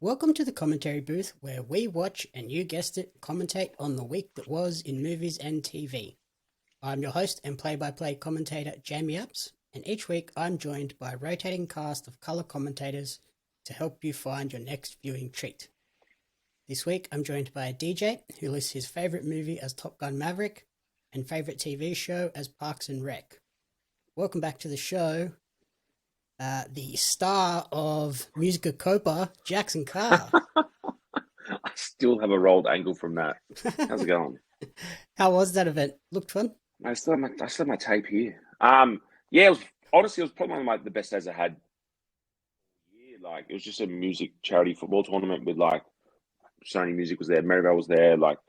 Welcome to the commentary booth where we watch and you guessed it, commentate on the week that was in movies and TV. I'm your host and play-by-play commentator Jamie Apps, and each week I'm joined by a rotating cast of colour commentators to help you find your next viewing treat. This week I'm joined by a DJ who lists his favourite movie as Top Gun Maverick and favourite TV show as Parks and Rec. Welcome back to the show. The star of Musica Copa, Jaxon Carr. I still have a rolled ankle from that. How's it going? How was that event? Looked fun? I still have my tape here. Yeah, it was probably one of the best days I had. Yeah, like it was just a music charity football tournament with like Sony Music was there, Merivale was there, like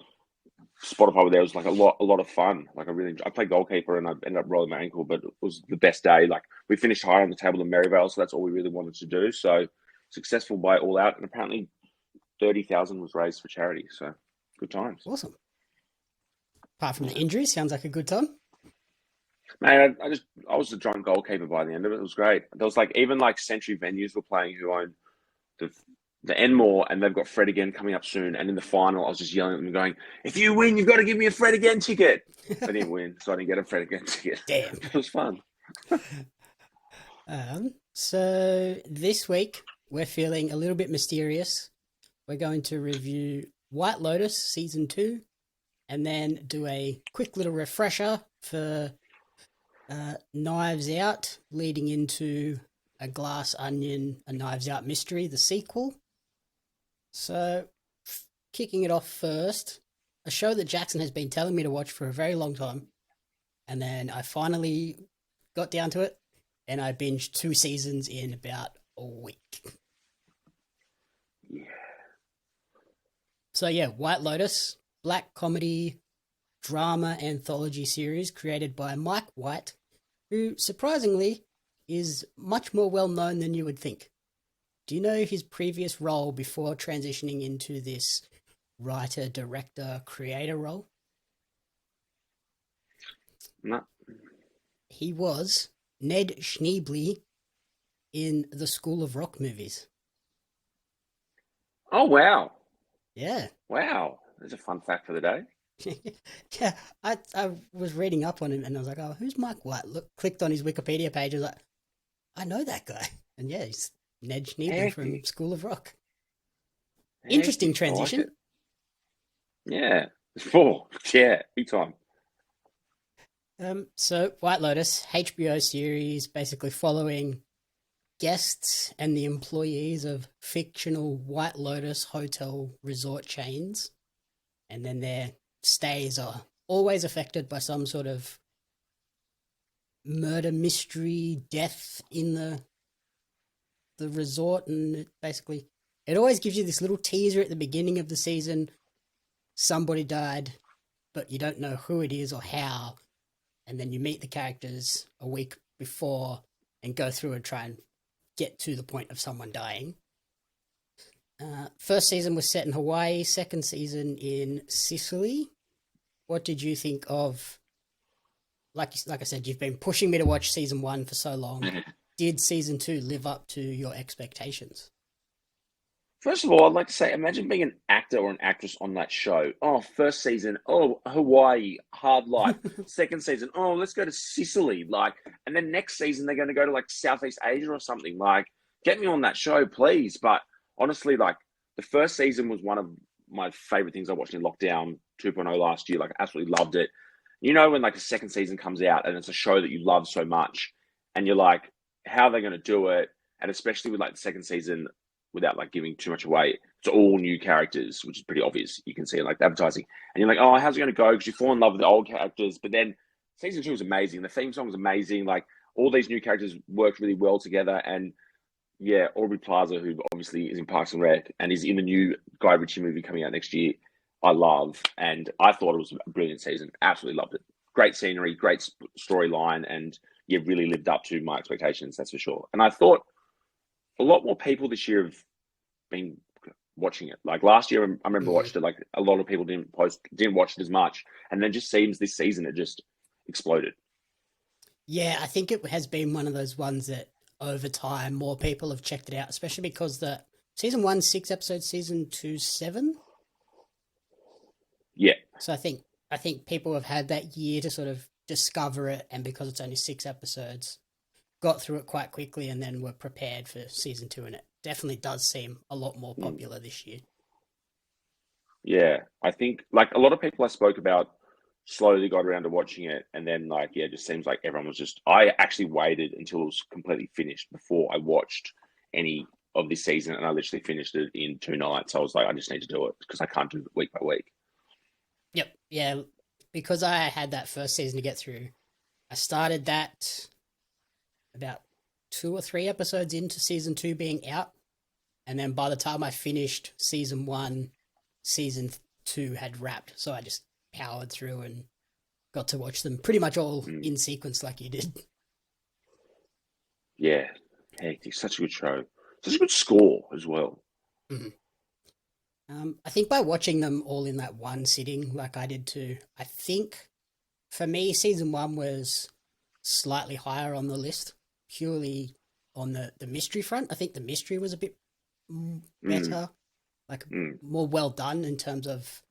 Spotify was there. It was like a lot of fun. Like I played goalkeeper and I ended up rolling my ankle, but it was the best day. Like we finished higher on the table than Merivale, so that's all we really wanted to do. So successful by all out, and apparently 30,000 was raised for charity. So good times. Awesome. Apart from the injuries, sounds like a good time. Man, I was a drunk goalkeeper by the end of it. It was great. There was like even like Century Venues were playing who owned the Enmore, and they've got Fred Again coming up soon. And in the final, I was just yelling at them, going, "If you win, you've got to give me a Fred Again ticket." I didn't win, so I didn't get a Fred Again ticket. Damn. It was fun. So this week we're feeling a little bit mysterious. We're going to review White Lotus Season 2 and then do a quick little refresher for Knives Out, leading into A Glass Onion, A Knives Out Mystery, the sequel. So, kicking it off first, a show that Jaxon has been telling me to watch for a very long time, and then I finally got down to it, and I binged 2 seasons in about a week. Yeah. So yeah, White Lotus, black comedy, drama anthology series created by Mike White, who surprisingly is much more well known than you would think. Do you know his previous role before transitioning into this writer, director, creator role? No. He was Ned Schneebly in the School of Rock movies. Oh, wow. Yeah. Wow. There's a fun fact for the day. Yeah, I was reading up on him and I was like, oh, who's Mike White? Clicked on his Wikipedia page. I was like, I know that guy. And yeah, he's Ned Schneebly from School of Rock. Interesting transition. Like yeah. Yeah, big time. So White Lotus, HBO series, basically following guests and the employees of fictional White Lotus hotel resort chains. And then their stays are always affected by some sort of murder mystery, death in the resort, and it always gives you this little teaser at the beginning of the season. Somebody died, but you don't know who it is or how, and then you meet the characters a week before and go through and try and get to the point of someone dying. First season was set in Hawaii, second season in Sicily. What did you think of, like I said, you've been pushing me to watch season 1 for so long. Did season 2 live up to your expectations? First of all, I'd like to say, imagine being an actor or an actress on that show. Oh, first season, oh, Hawaii, hard life. Second season, oh, let's go to Sicily. And then next season, they're going to go to Southeast Asia or something. Get me on that show, please. But honestly, the first season was one of my favorite things I watched in lockdown 2.0 last year. I absolutely loved it. You know, when a second season comes out and it's a show that you love so much and you're like, how are they going to do it? And especially with the second season, without giving too much away, it's all new characters, which is pretty obvious. You can see the advertising. And you're like, oh, how's it going to go? Because you fall in love with the old characters. But then season 2 was amazing. The theme song was amazing. All these new characters worked really well together. And yeah, Aubrey Plaza, who obviously is in Parks and Rec and is in the new Guy Ritchie movie coming out next year, I love. And I thought it was a brilliant season. Absolutely loved it. Great scenery, great storyline, and yeah, really lived up to my expectations, that's for sure. And I thought a lot more people this year have been watching it. Last year, I remember watched it. A lot of people didn't watch it as much. And then just seems this season, it just exploded. Yeah, I think it has been one of those ones that over time more people have checked it out, especially because the season 1, 6 episodes, season 2, 7. Yeah. So I think people have had that year to sort of discover it, and because it's only 6 episodes, got through it quite quickly and then were prepared for season 2, and it definitely does seem a lot more popular this year. Yeah. I think like a lot of people I spoke about slowly got around to watching it, and then like yeah, it just seems like everyone was just. I actually waited until it was completely finished before I watched any of this season, and I literally finished it in 2 nights. I was like, I just need to do it because I can't do it week by week. Yep, yeah, because I had that first season to get through. I started that about 2 or 3 episodes into season 2 being out, and then by the time I finished season 1, season 2 had wrapped, so I just powered through and got to watch them pretty much all in sequence like you did. Yeah, hectic. Such a good show. Such a good score as well. Mm-hmm. I think by watching them all in that one sitting, like I did too, I think for me, season 1 was slightly higher on the list, purely on the mystery front. I think the mystery was a bit better, more well done in terms of,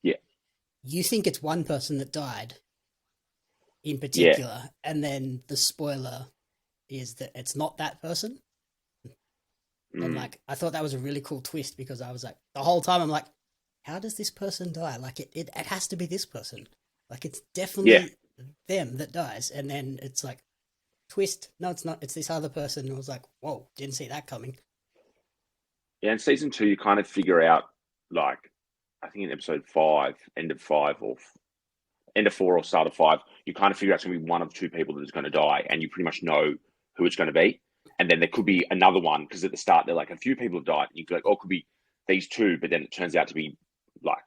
yeah, you think it's one person that died in particular, and then the spoiler is that it's not that person. And like, I thought that was a really cool twist, because I was like, the whole time I'm like, how does this person die? Like it has to be this person. Like it's definitely them that dies. And then it's like, twist, no, it's not. It's this other person. And I was like, whoa, didn't see that coming. Yeah, in season 2, you kind of figure out, like, I think in episode 5, end of 5 or end of 4 or start of 5, you kind of figure out it's going to be one of 2 people that is going to die, and you pretty much know who it's going to be. And then there could be another one, because at the start, they're like, a few people have died. And you go like, oh, it could be these 2, but then it turns out to be, like,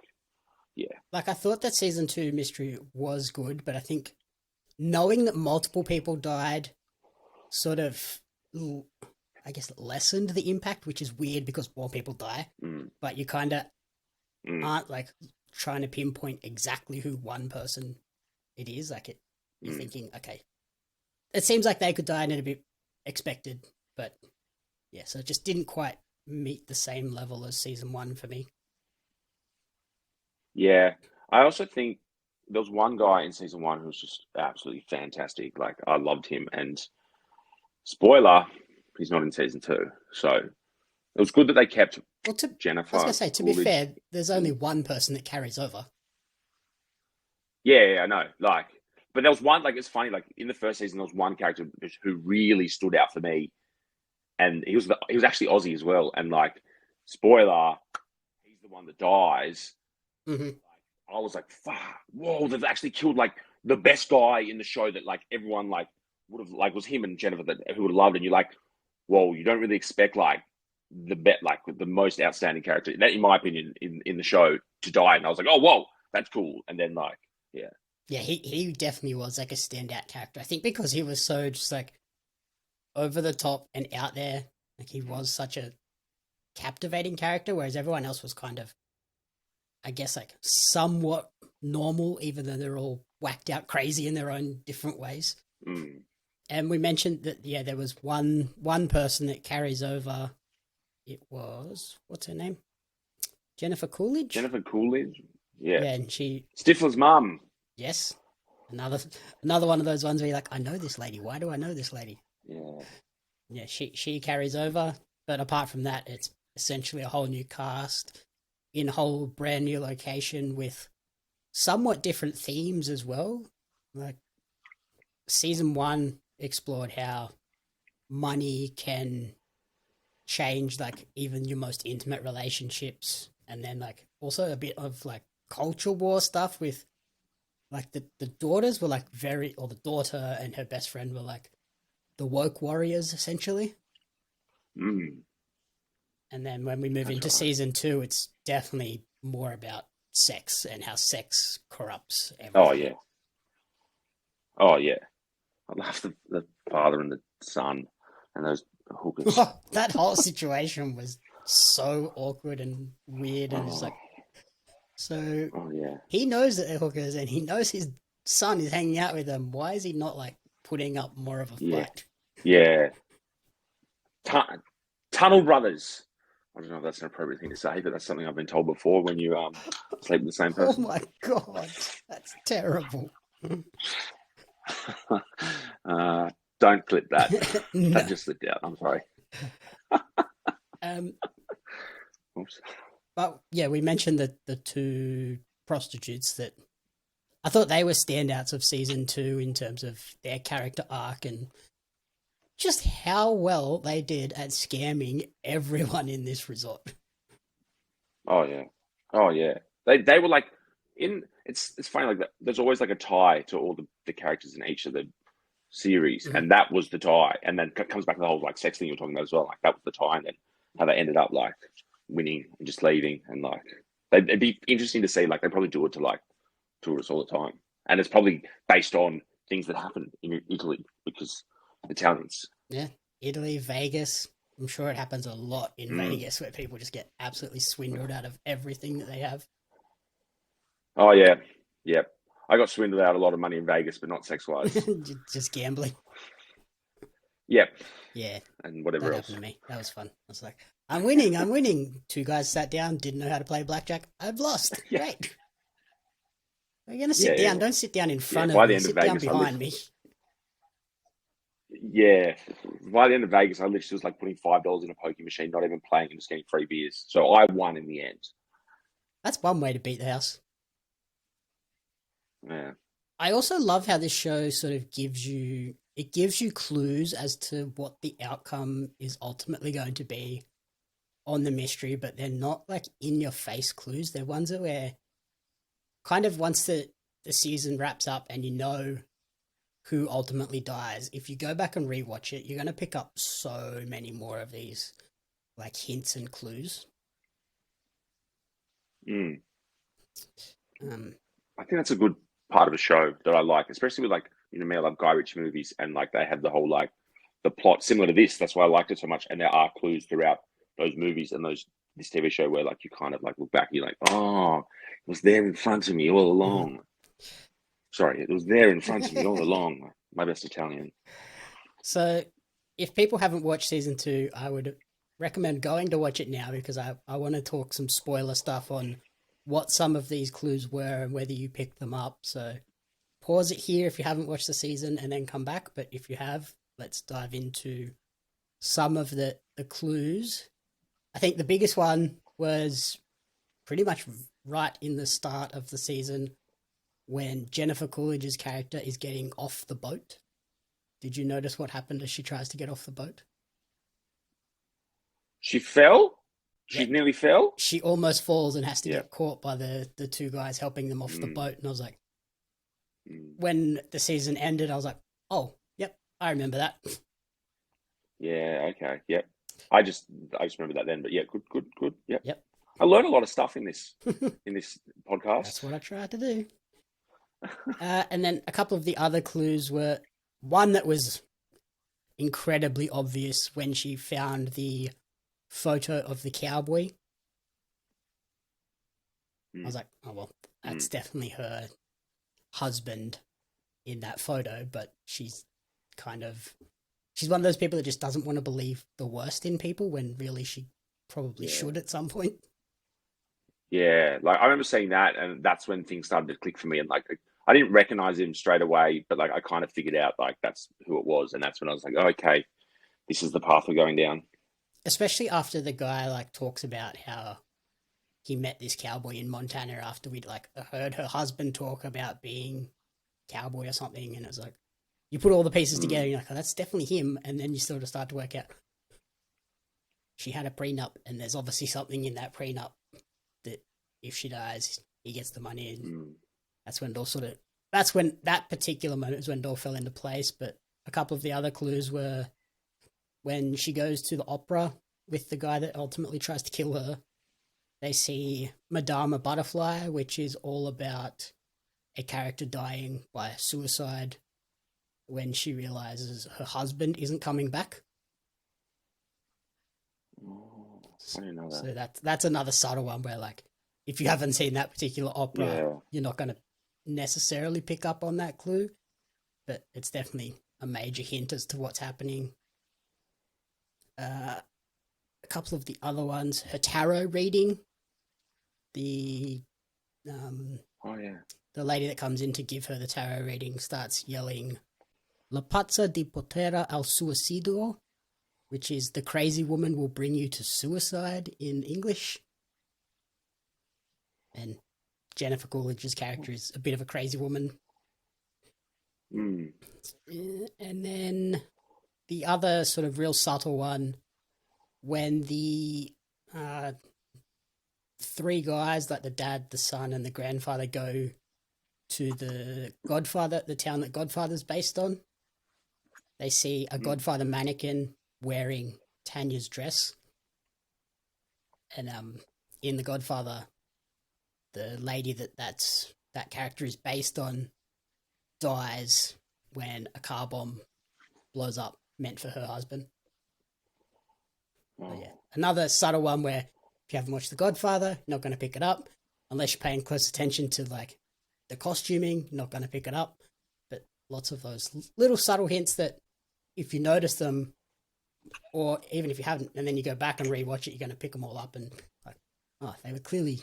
yeah. Like, I thought that season 2 mystery was good, but I think knowing that multiple people died sort of, I guess, lessened the impact, which is weird because more people die. But you kind of aren't, like, trying to pinpoint exactly who one person it is. Like, you're thinking, okay, it seems like they could die and it'd be expected, but yeah, so it just didn't quite meet the same level as season 1 for me. Yeah. I also think there was one guy in season 1 who was just absolutely fantastic. Like, I loved him. And spoiler, he's not in season 2. So it was good that they kept Jennifer. I was going to say, to be fair, there's only one person that carries over. Yeah, I know. Like, but there was one, like, it's funny, like, in the first season, there was one character who really stood out for me. And he was actually Aussie as well. And, like, spoiler, he's the one that dies. Mm-hmm. Like, I was like, fuck, whoa, they've actually killed, like, the best guy in the show that, like, everyone, like, would have, like, was him and Jennifer who would have loved. And you're like, whoa, you don't really expect, like, the most outstanding character, that, in my opinion, in the show to die. And I was like, oh, whoa, that's cool. And then, like, yeah. Yeah, he definitely was like a standout character. I think because he was so just like over the top and out there. Like, he was such a captivating character, whereas everyone else was kind of, I guess, like somewhat normal, even though they're all whacked out crazy in their own different ways. And we mentioned that, yeah, there was one person that carries over. It was, what's her name? Jennifer Coolidge? Jennifer Coolidge? Yeah. Yeah, and she... Stifler's mum. Yes. Another one of those ones where you're like, I know this lady. Why do I know this lady? Yeah. Yeah, she carries over. But apart from that, it's essentially a whole new cast in a whole brand new location with somewhat different themes as well. Like, season 1 explored how money can change, like, even your most intimate relationships, and then, like, also a bit of, like, culture war stuff with, like, the daughters were, like, or the daughter and her best friend were, like, the woke warriors, essentially. And then when we move into season 2, it's definitely more about sex and how sex corrupts everything. Oh, yeah. I love the father and the son and those hookers. That whole situation was so awkward and weird, and it's like, so he knows that they're hookers and he knows his son is hanging out with them. Why is he not, like, putting up more of a fight? Yeah. Tunnel Brothers. I don't know if that's an appropriate thing to say, but that's something I've been told before when you sleep with the same Oh person. my god, that's terrible. Don't clip that. No. That just slipped out. I'm sorry. Um, Oops. but yeah, we mentioned the two prostitutes that I thought they were standouts of season 2 in terms of their character arc and just how well they did at scamming everyone in this resort. Oh yeah. Oh yeah. They were like in. It's funny like that. There's always like a tie to all the characters in each of the series, Mhm. and that was the tie. And then comes back to the whole like sex thing you were talking about as well. Like that was the tie, and then how they ended up like winning and just leaving, and like it'd be interesting to see. Like they probably do it to like tourists all the time, and it's probably based on things that happen in Italy because Italians. Yeah, Italy, Vegas. I'm sure it happens a lot in Mm. Vegas where people just get absolutely swindled out of everything that they have. Oh yeah, yeah. I got swindled out a lot of money in Vegas, but not sex wise. Just gambling. Yep, Yeah, and that whatever happened else. to me. That was fun. I was like, I'm winning, I'm winning. Two guys sat down, didn't know how to play blackjack. I've lost. Yeah, Great. We're going to yeah, sit yeah. down. Don't sit down in Yeah. front of By the me. end of Sit down Vegas, I behind lived. me. Yeah, by the end of Vegas, I literally was like putting $5 in a poker machine, not even playing, and just getting free beers. So I won in the end. That's one way to beat the house. Yeah. I also love how this show sort of gives you clues as to what the outcome is ultimately going to be on the mystery, but they're not like in your face clues. They're ones that where kind of once the season wraps up and you know who ultimately dies, if you go back and rewatch it, you're going to pick up so many more of these like hints and clues. Mm. Um, I think that's a good part of a show that I like, especially with like me, I love Guy Ritchie movies, and like they have the whole like the plot similar to this. That's why I liked it so much, and there are clues throughout those movies and those this TV show where like you kind of like look back, and you're like, oh, it was there in front of me all mhm. along. Sorry, it was there in front of me all along. My best Italian. So, if people haven't watched season 2, I would recommend going to watch it now because I want to talk some spoiler stuff on what some of these clues were and whether you picked them up. So, pause it here if you haven't watched the season and then come back. But if you have, let's dive into some of the clues. I think the biggest one was pretty much right in the start of the season when Jennifer Coolidge's character is getting off the boat. Did you notice what happened as she tries to get off the boat? She fell. Yeah, She nearly fell. she almost falls and has to Yeah. get caught by the two guys helping them off the Mm, boat. And I was like, mm. when the season ended, I was like, oh, yep, I remember that. Yeah. Okay. Yep. I just remember that then. But yeah, good, good, good. Yep. Yep, I learned a lot of stuff in this that's podcast. what I tried to do. And then a couple of the other clues were one that was incredibly obvious when she found the photo of the cowboy. I was Mm, like, oh, well, that's mm. definitely her husband in that photo, but she's one of those people that just doesn't want to believe the worst in people when really she probably Yeah. should at some point. Yeah. Like I remember seeing that, and that's when things started to click for me. And like I didn't recognize him straight away, but like I kind of figured out like that's who it was, and that's when I was like, oh, okay, this is the path we're going down. Especially after the guy like talks about how he met this cowboy in Montana after we'd like heard her husband talk about being cowboy or something, and it was like you put all the pieces together, Mm. and you're like, oh, that's definitely him, and then you sort of start to work out she had a prenup, and there's obviously something in that prenup that if she dies, he gets the money, and Mm. that's when it all sort of that's when that particular moment is when it all fell into place. But a couple of the other clues were when she goes to the opera with the guy that ultimately tries to kill her. They see Madama Butterfly, which is all about a character dying by suicide when she realizes her husband isn't coming back. Oh, I didn't know that. So that's another subtle one where like if you haven't seen that particular opera, Yeah. you're not going to necessarily pick up on that clue, but it's definitely a major hint as to what's happening. Uh, a couple of the other ones. Her tarot reading, the Oh yeah. the lady that comes in to give her the tarot reading starts yelling, "La pazza di potera al suicidio," which is "the crazy woman will bring you to suicide" in English. And Jennifer Coolidge's character is a bit of a crazy woman. Mm. And then the other sort of real subtle one, when the three guys, like the dad, the son, and the grandfather, go to the Godfather, the town that Godfather's based on, they see a Godfather mannequin wearing Tanya's dress. And in the Godfather, the lady that character is based on dies when a car bomb blows up, meant for her husband. Oh. So, yeah, another subtle one where if you haven't watched The Godfather, you're not going to pick it up unless you're paying close attention to like the costuming. You're not going to pick it up, but lots of those little subtle hints that if you notice them, or even if you haven't, and then you go back and rewatch it, you're going to pick them all up and like, oh, they were clearly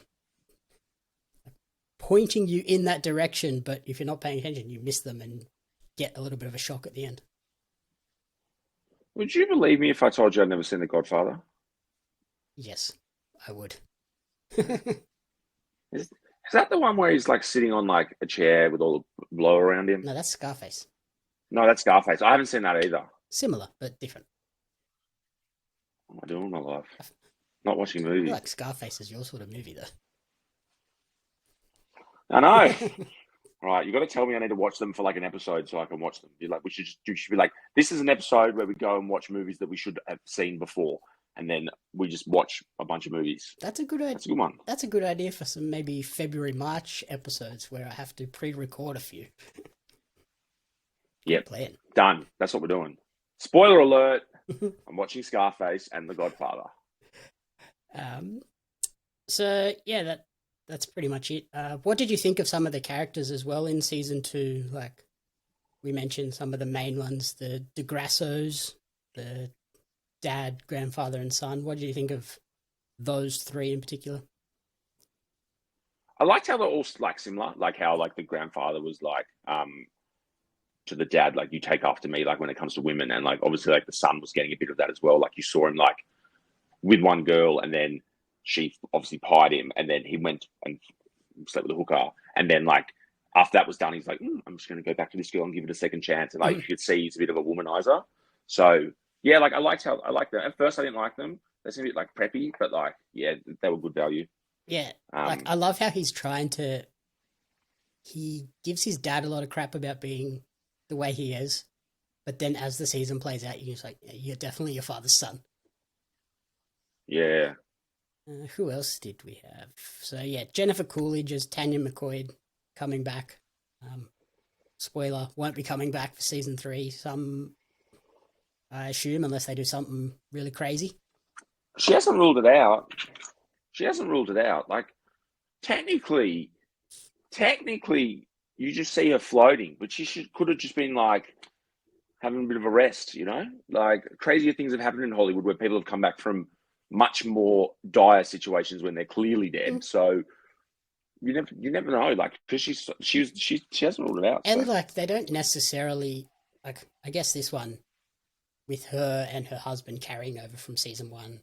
pointing you in that direction, but if you're not paying attention, you miss them and get a little bit of a shock at the end. Would you believe me if I told you I'd never seen The Godfather? Yes, I would. Is that the one where he's like sitting on like a chair with all the blow around him? No, that's Scarface. No, that's Scarface. I haven't seen that either. Similar, but different. What am I doing with my life? Not watching I movies. feel like Scarface is your sort of movie, though. I know. Right, you got to tell me I need to watch them for like an episode so I can watch them. You're like, you should be like, this is an episode where we go and watch movies that we should have seen before, and then we just watch a bunch of movies. That's a good idea. That's a good one. That's a good idea for some maybe February, March episodes where I have to pre-record a few. Yep. Plan. Done. That's what we're doing. Spoiler alert. I'm watching Scarface and The Godfather. So yeah, that's pretty much it. What did you think of some of the characters as well in season 2? Like we mentioned some of the main ones, the DeGrassos, the dad, grandfather, and son. What did you think of those three in particular? I liked how they're all like similar, like how like the grandfather was like to the dad, like, you take after me, like when it comes to women, and like obviously like the son was getting a bit of that as well. Like you saw him like with one girl, and then she obviously pied him, and then he went and slept with a hooker, and then like after that was done, he's like, I'm just going to go back to this girl and give it a second chance. And like you could see he's a bit of a womanizer. So yeah, like I liked that. At first I didn't like them. They seemed a bit like preppy, but like yeah, they were good value. Yeah, like I love how he gives his dad a lot of crap about being the way he is, but then as the season plays out, you're just like, yeah, you're definitely your father's son. Yeah. Who else did we have? So yeah, Jennifer Coolidge as Tanya McCoy coming back. Spoiler, won't be coming back for season 3. I assume, unless they do something really crazy. She hasn't ruled it out. Like technically, you just see her floating, but she could have just been like having a bit of a rest, you know? Like crazier things have happened in Hollywood where people have come back from much more dire situations when they're clearly dead. So you never know, like, because she hasn't ruled it out. And so. like they don't necessarily, like, I guess this one with her and her husband carrying over from season 1.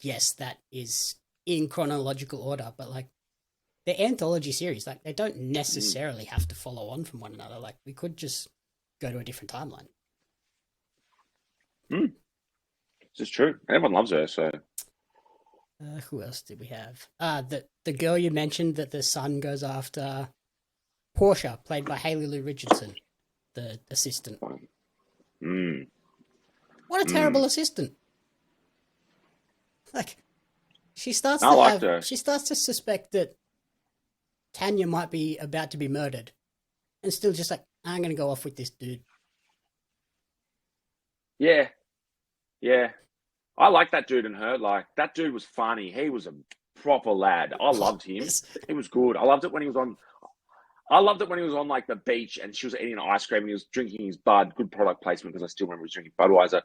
Yes, that is in chronological order, but like the anthology series, like they don't necessarily have to follow on from one another. Like we could just go to a different timeline. This is true. Everyone loves her, so. Who else did we have? The girl you mentioned that the son goes after, Portia, played by Hayley Lou Richardson, the assistant. What a terrible assistant! Like, she starts to suspect that Tanya might be about to be murdered, and still just like, I'm going to go off with this dude. Yeah. I like that dude and her. Like, that dude was funny. He was a proper lad. I loved him. He was good. I loved it when he was on like the beach and she was eating an ice cream and he was drinking his Bud. Good product placement because I still remember he was drinking Budweiser.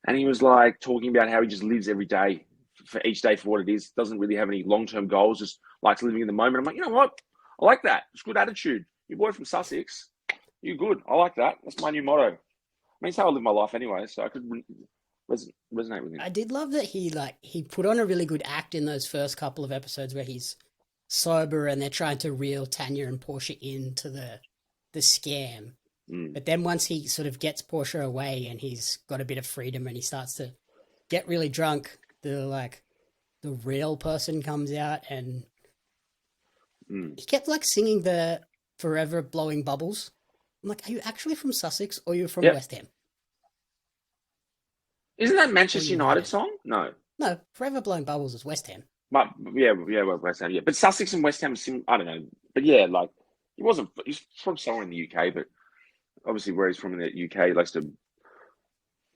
And he was like talking about how he just lives every day for each day for what it is. Doesn't really have any long-term goals. Just likes living in the moment. I'm like, you know what? I like that. It's good attitude. Your boy from Sussex. You good. I like that. That's my new motto. I mean, it's how I live my life anyway. So I could resonate with him. I did love that he put on a really good act in those first couple of episodes where he's sober and they're trying to reel Tanya and Portia into the scam. But then once he sort of gets Portia away and he's got a bit of freedom and he starts to get really drunk, the real person comes out and he kept like singing the Forever Blowing Bubbles. I'm like, are you actually from Sussex or are you from West Ham? Isn't that Manchester United song? No. No, Forever Blowing Bubbles is West Ham. But West Ham, yeah. But Sussex and West Ham, I don't know. But yeah, like he's from somewhere in the UK, but obviously where he's from in the UK, he likes to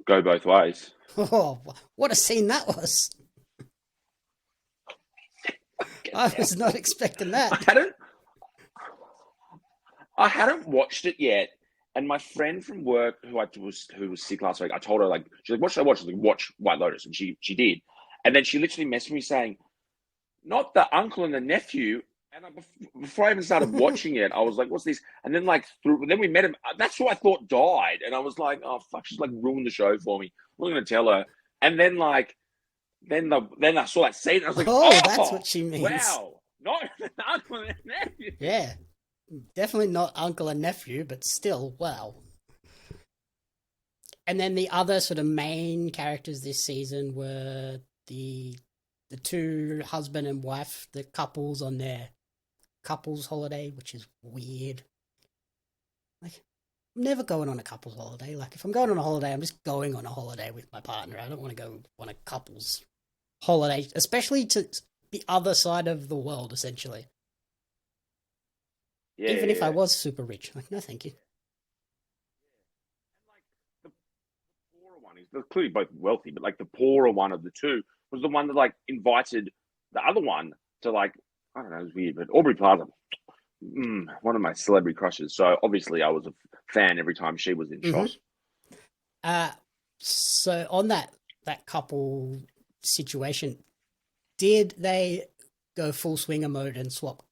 go both ways. Oh, what a scene that was. I was not expecting that. I hadn't watched it yet, and my friend from work who was sick last week, I told her, like, she's like, what should I watch? I was like, watch White Lotus, and she did. And then she literally messaged me saying, not the uncle and the nephew. And before I even started watching it, I was like, what's this? And then then we met him. That's who I thought died. And I was like, oh, fuck, she's like ruined the show for me. I'm not going to tell her. And then then I saw that scene. And I was like, oh, that's what she means. Wow. Not the uncle and nephew. Yeah. Definitely not uncle and nephew, but still, wow. And then the other sort of main characters this season were the two husband and wife, the couples on their couples holiday, which is weird. Like, I'm never going on a couples holiday. Like, if I'm going on a holiday, I'm just going on a holiday with my partner. I don't want to go on a couples holiday, especially to the other side of the world, essentially. Yeah, even if I was super rich. Like, no, thank you. And like the poorer one is, they're clearly both wealthy, but like the poorer one of the two was the one that like invited the other one to, like, I don't know, it was weird, but Aubrey Plaza, one of my celebrity crushes. So obviously I was a fan every time she was in shot. So on that couple situation, did they go full swinger mode and swap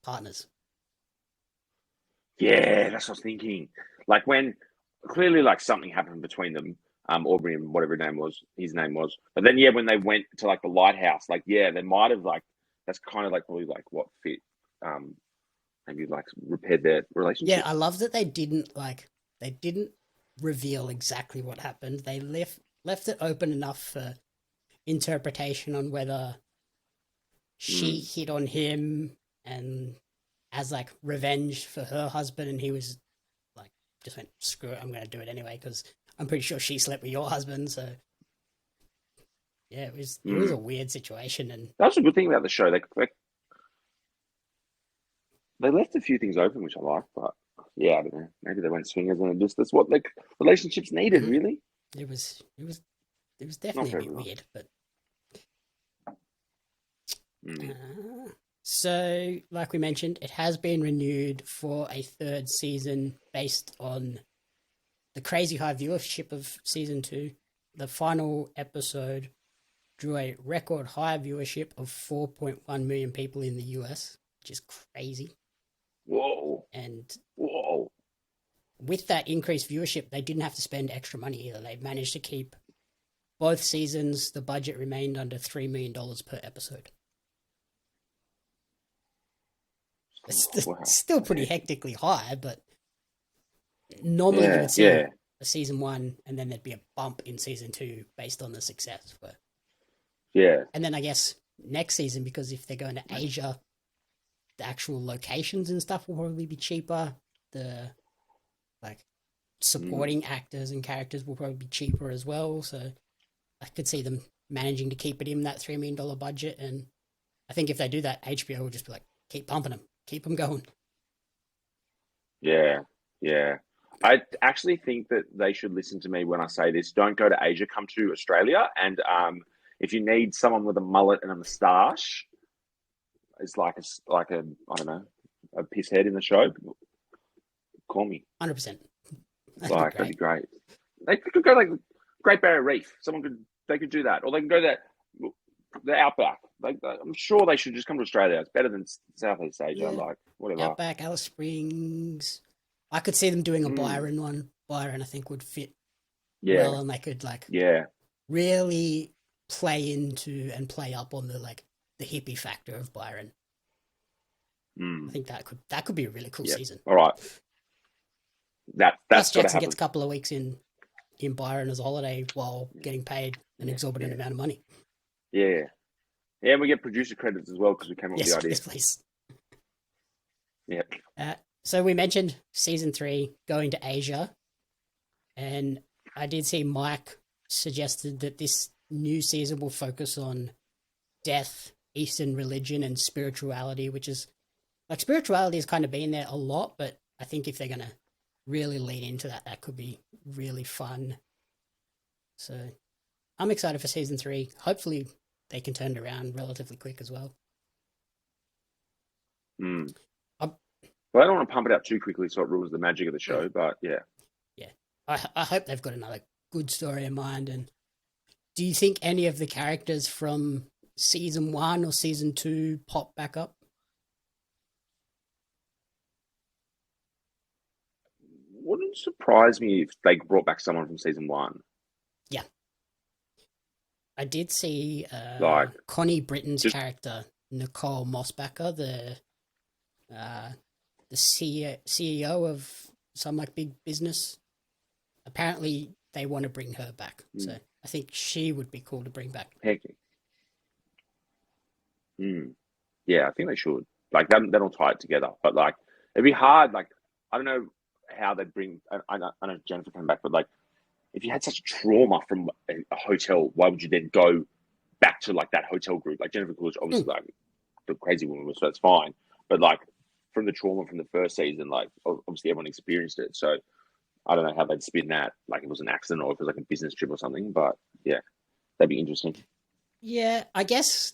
partners? Yeah, that's what I was thinking. Like when clearly like something happened between them, Aubrey and whatever his name was. But then when they went to like the lighthouse, like they might have like, that's kind of like probably like what fit, maybe like repaired their relationship. Yeah, I love that they didn't reveal exactly what happened. They left it open enough for interpretation on whether she hit on him and as like revenge for her husband, and he was like, just went, screw it, I'm going to do it anyway because I'm pretty sure she slept with your husband. So yeah, it was a weird situation, and that's a good thing about the show. They left a few things open, which I like, but yeah, I don't know. Maybe they went swingers, and that's what like relationships needed. Really, it was definitely a bit weird, but. So, like we mentioned, it has been renewed for a third season based on the crazy high viewership of season 2. The final episode drew a record high viewership of 4.1 million people in the US, which is crazy. Whoa. And with that increased viewership, they didn't have to spend extra money either. They managed to keep both seasons. The budget remained under $3 million per episode. It's still pretty hectically high, but normally you would see a season 1 and then there'd be a bump in season 2 based on the success. But and then I guess next season, because if they're going to Asia, the actual locations and stuff will probably be cheaper. The like supporting actors and characters will probably be cheaper as well. So I could see them managing to keep it in that $3 million budget. And I think if they do that, HBO will just be like, keep pumping them. Keep them going. Yeah. I actually think that they should listen to me when I say this. Don't go to Asia, come to Australia. And if you need someone with a mullet and a moustache, it's like a I don't know, a piss head in the show, call me. 100%. That'd be great. They could go like Great Barrier Reef. They could do that, or they can go to the outback. I'm sure they should just come to Australia. It's better than Southeast Asia. Yeah. Like whatever. Outback, Alice Springs. I could see them doing a Mm. Byron one. Byron, I think, would fit Yeah, well, and they could yeah. really play into and play up on the hippie factor of Byron. I think that could be a really cool season. All right. That's Plus, gotta Jaxon happen. gets a couple of weeks in Byron as a holiday while getting paid an exorbitant amount of money. Yeah. Yeah, and we get producer credits as well because we came up with the idea. Yes, please. Yeah. So we mentioned season 3 going to Asia, and I did see Mike suggested that this new season will focus on death, Eastern religion, and spirituality, which is spirituality has kind of been there a lot, but I think if they're going to really lean into that, that could be really fun. So I'm excited for season 3. Hopefully they can turn it around relatively quick as well. Well, I don't want to pump it out too quickly so it ruins the magic of the show, but yeah. Yeah. I hope they've got another good story in mind. And do you think any of the characters from season 1 or season 2 pop back up? Wouldn't surprise me if they brought back someone from season 1. Yeah. I did see Like, Connie Britton's character, Nicole Mossbacher, the CEO of some big business. Apparently, they want to bring her back. So I think she would be cool to bring back. Heck. Yeah, I think they should. That'll tie it together. But it'd be hard. I don't know how they bring. I know Jennifer came back, but if you had such trauma from a hotel, why would you then go back to that hotel group? Jennifer Coolidge, obviously, the crazy woman, so that's fine. But from the trauma from the first season, obviously everyone experienced it. So I don't know how they'd spin that. It was an accident or if it was a business trip or something. But yeah, that'd be interesting. Yeah, I guess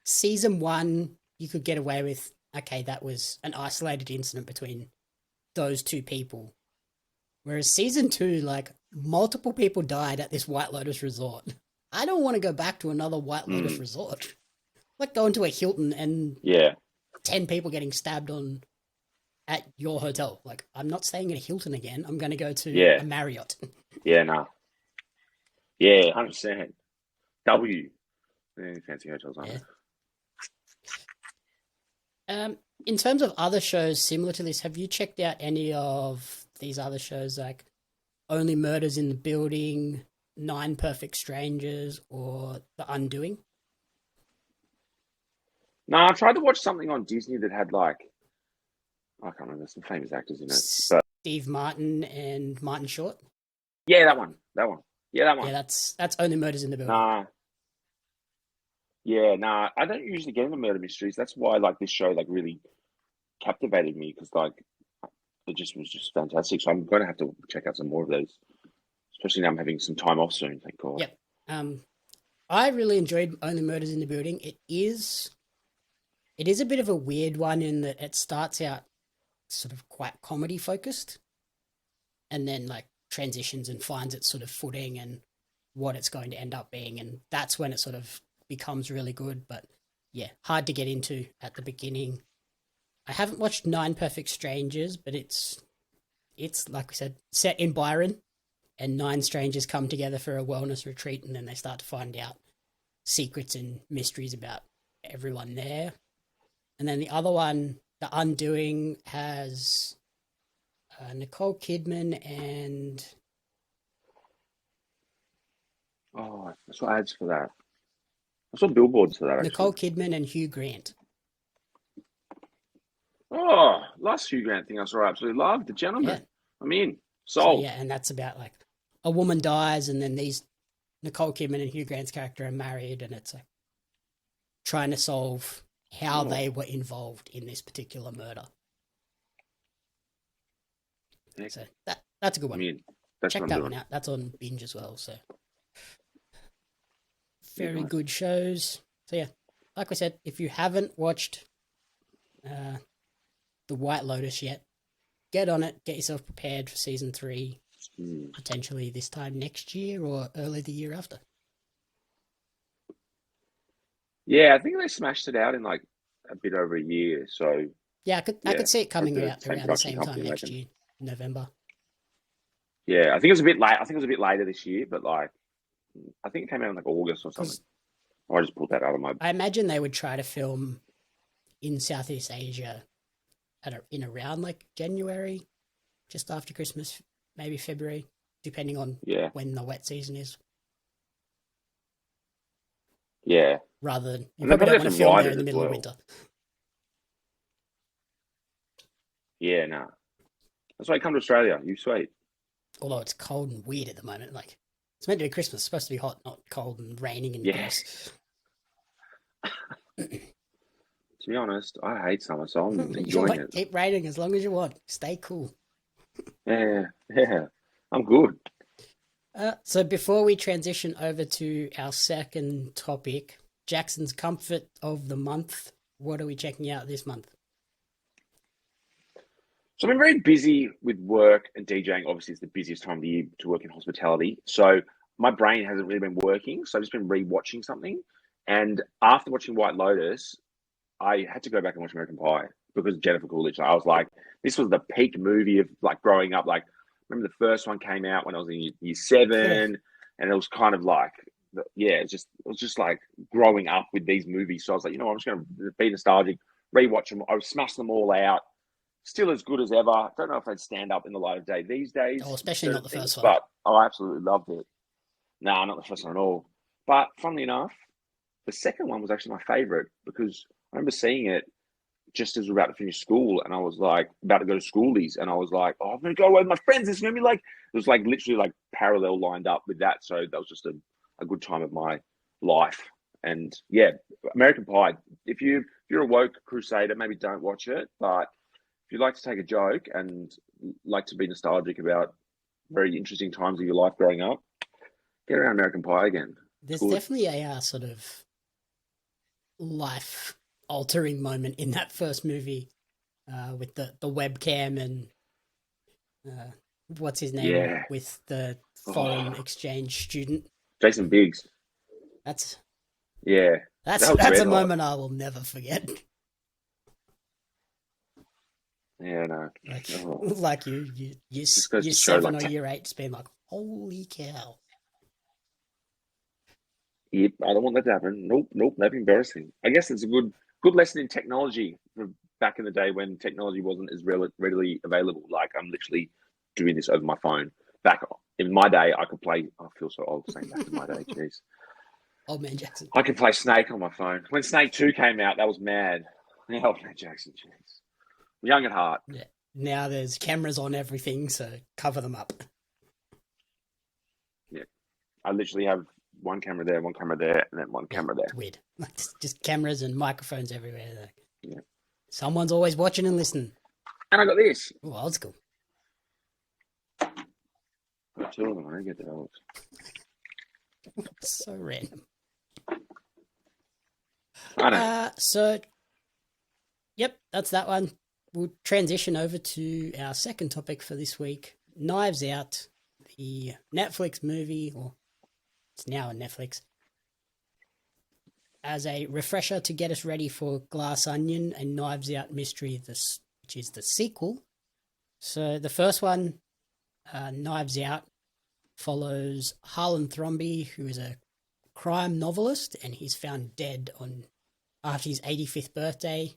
season 1 you could get away with. Okay, that was an isolated incident between those two people. Whereas season 2, multiple people died at this White Lotus resort. I don't want to go back to another White Lotus resort. Going to a Hilton and 10 people getting stabbed at your hotel. I'm not staying at a Hilton again. I'm going to go to a Marriott. Yeah, nah. Yeah, 100%. W. Fancy hotels, aren't they? In terms of other shows similar to this, have you checked out any of these other shows Only Murders in the Building, 9 Perfect Strangers, or The Undoing? No, I tried to watch something on Disney that had I can't remember, some famous actors in it. But Steve Martin and Martin Short? Yeah, that one. Yeah, that one. Yeah, that's Only Murders in the Building. Nah. Yeah, nah. I don't usually get into murder mysteries. That's why this show really captivated me because it was just fantastic. So I'm going to have to check out some more of those, especially now I'm having some time off soon. Thank God. Yep. I really enjoyed Only Murders in the Building. It is a bit of a weird one in that it starts out sort of quite comedy focused, and then transitions and finds its sort of footing and what it's going to end up being, and that's when it sort of becomes really good. But yeah, hard to get into at the beginning. I haven't watched 9 Perfect Strangers, but it's like we said, set in Byron, and 9 strangers come together for a wellness retreat, and then they start to find out secrets and mysteries about everyone there. And then the other one, The Undoing, has Nicole Kidman and... Oh, I saw ads for that. I saw billboards for that, actually. Nicole Kidman and Hugh Grant. Oh, last Hugh Grant thing I saw, I absolutely loved. The Gentleman. Yeah. I'm in. Sold. So, yeah, and that's about a woman dies, and then Nicole Kidman and Hugh Grant's character are married, and it's trying to solve how they were involved in this particular murder. Yeah. So that's a good one. Check that one out. That's on Binge as well. So very good shows. So yeah, like I said, if you haven't watched The White Lotus yet, get on it. Get yourself prepared for season 3. potentially this time next year or early the year after. Yeah, I think they smashed it out in like a bit over a year. So Yeah, I could see it coming the out same around the production same time company, I next reckon. year, November. Yeah, I think it was a bit late. I think it was a bit later this year, but like I think it came out in like August or something. Because I just pulled that out of my. I imagine they would try to film in Southeast Asia in around like January, just after Christmas, maybe February, depending on Yeah, when the wet season is. yeah, Rather than you and they probably probably don't have want to some film there in writers the as middle of well. winter. Yeah, no, that's why you come to Australia. You sweet. Although it's cold and weird at the moment. Like it's meant to be Christmas, it's supposed to be hot, not cold and raining and Yeah, gross. to be honest, I hate summer, so I'm You enjoying want it. keep raining as long as you want. Stay cool. Yeah, yeah, I'm good. So before we transition over to our second topic, Jackson's comfort of the month. What are we checking out this month? So I've been very busy with work and DJing. Obviously, it's the busiest time of the year to work in hospitality. So my brain hasn't really been working. So I've just been rewatching something. And after watching White Lotus, I had to go back and watch American Pie because of Jennifer Coolidge. I was like, this was the peak movie of like growing up. Like, remember the first one came out when I was in year Oh, seven, and it was kind of like, yeah, it was just like growing up with these movies. So I was like, you know, I'm just going to be nostalgic, rewatch them. I smashed them all out. Still as good as ever. Don't know if they'd stand up in the light of day these oh, days with especially not certain the things, first one. but I absolutely loved it. No, not the first one at all. But funnily enough, the second one was actually my favorite because I remember seeing it just as we were about to finish school, and I was like about to go to schoolies, and I was like, "Oh, I'm gonna go away with my friends. It's gonna be like." It was like literally like parallel lined up with that, so that was just a good time of my life. And yeah, American Pie. If you're a woke crusader, maybe don't watch it. But if you like to take a joke and like to be nostalgic about very interesting times of your life growing up, get around American Pie again. It's There's good. definitely a sort of life altering moment in that first movie with the webcam and uh, what's his name Yeah. with the foreign Oh, exchange student. Jason Biggs. That's Yeah. that's That was that's a red hot. moment I will never forget. Yeah, no. Like Oh, like you just goes year to show, seven like, or year eight, just being like, holy cow. yep, I don't want that to happen. Nope, nope, that'd be embarrassing. I guess it's a good lesson in technology for back in the day when technology wasn't as readily available. Like I'm literally doing this over my phone. Back in my day, I could play. I feel so old saying back in my day. Jeez, Old man Jackson. I could play Snake on my phone. When Snake 2 came out, that was mad. Yeah, old man Jackson. Jeez, young at heart. Yeah. Now there's cameras on everything, so cover them up. Yeah, I literally have one camera there, and then one Yeah, camera it's there. weird. Like just cameras and microphones everywhere. Like, Yeah, someone's always watching and listening. and I got this. Ooh, old school. I got two of them. I don't get those. So random. I know. So yep, that's that one. We'll transition over to our second topic for this week. Knives Out, the Netflix movie, or it's now on Netflix, as a refresher to get us ready for Glass Onion, a Knives Out mystery, which is the sequel. So the first one, Knives Out, follows Harlan Thrombey, who is a crime novelist, and he's found dead after his 85th birthday.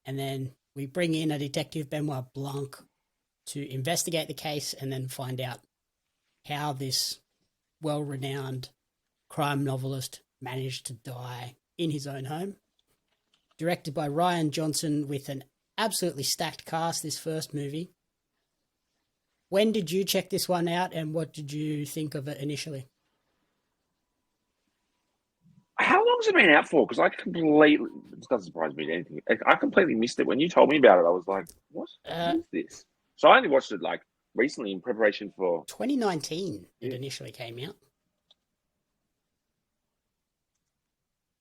And then we bring in a detective, Benoit Blanc, to investigate the case and then find out how this well-renowned crime novelist managed to die in his own home. Directed by Rian Johnson with an absolutely stacked cast, this first movie. When did you check this one out and what did you think of it initially? How long's it been out for? Because I completely, this doesn't surprise me to anything. I completely missed it. When you told me about it, I was like, what is this? So I only watched it like recently in preparation for. 2019 it Yeah, initially came out.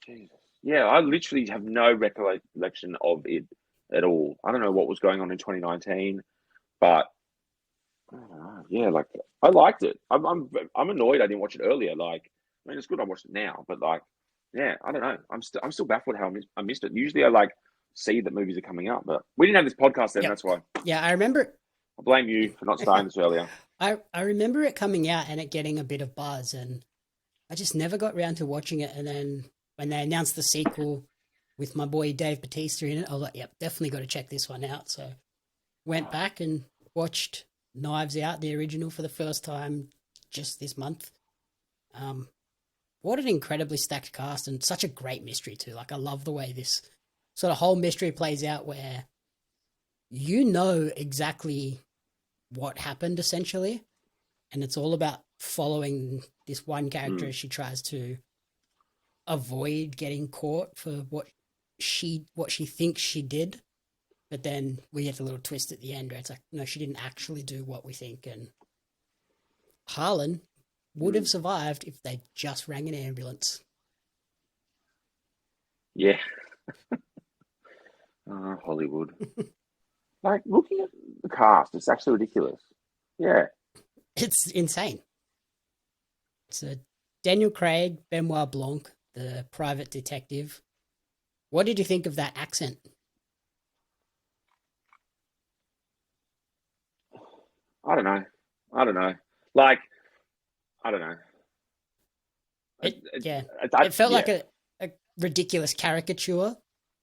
Jesus. Yeah, I literally have no recollection of it at all. I don't know what was going on in 2019, but I don't know. yeah, like I liked it. I'm annoyed I didn't watch it earlier. Like, I mean, it's good I watched it now, but like, yeah, I don't know. I'm still baffled how I missed it. Usually, I like see that movies are coming up, but we didn't have this podcast then. Yep. That's why. Yeah, I remember. I blame you for not starting this earlier. I remember it coming out and it getting a bit of buzz, and I just never got round to watching it. And then when they announced the sequel with my boy Dave Bautista in it, I was like, yep, definitely got to check this one out. So went back and watched Knives Out, the original, for the first time just this month. What an incredibly stacked cast and such a great mystery too. Like, I love the way this sort of whole mystery plays out, where you know exactly what happened essentially, and it's all about following this one character as she tries to avoid getting caught for what she thinks she did. But then we get a little twist at the end where it's like, no, she didn't actually do what we think. And Harlan would have survived if they just rang an ambulance. Yeah. Hollywood. Like, looking at the cast, it's actually ridiculous. Yeah. It's insane. So Daniel Craig, Benoit Blanc, the private detective. What did you think of that accent? I don't know. Like, I don't know. It felt like a ridiculous caricature,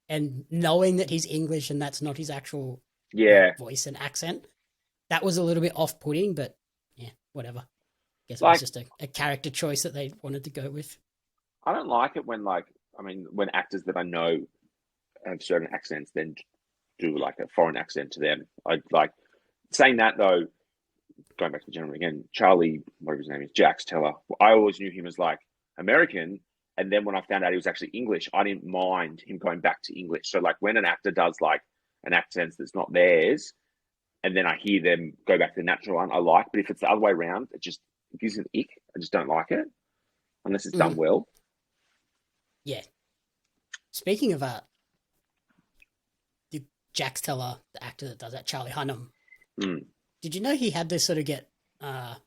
and knowing that he's English and that's not his actual voice and accent, that was a little bit off-putting, but yeah, whatever. Guess it was just a character choice that they wanted to go with. I don't like it when, like, I mean, when actors that I know have certain accents then do like a foreign accent to them. I like saying that though. Going back to the gentleman again, Charlie, whatever his name is, Jax Teller. I always knew him as like American, and then when I found out he was actually English, I didn't mind him going back to English. So like when an actor does like an accent that's not theirs, and then I hear them go back to the natural one, I like. But if it's the other way around, it gives an ick. I just don't like it unless it's done well. Yeah. Speaking of the Jax Teller, the actor that does that, Charlie Hunnam. Did you know he had to sort of get a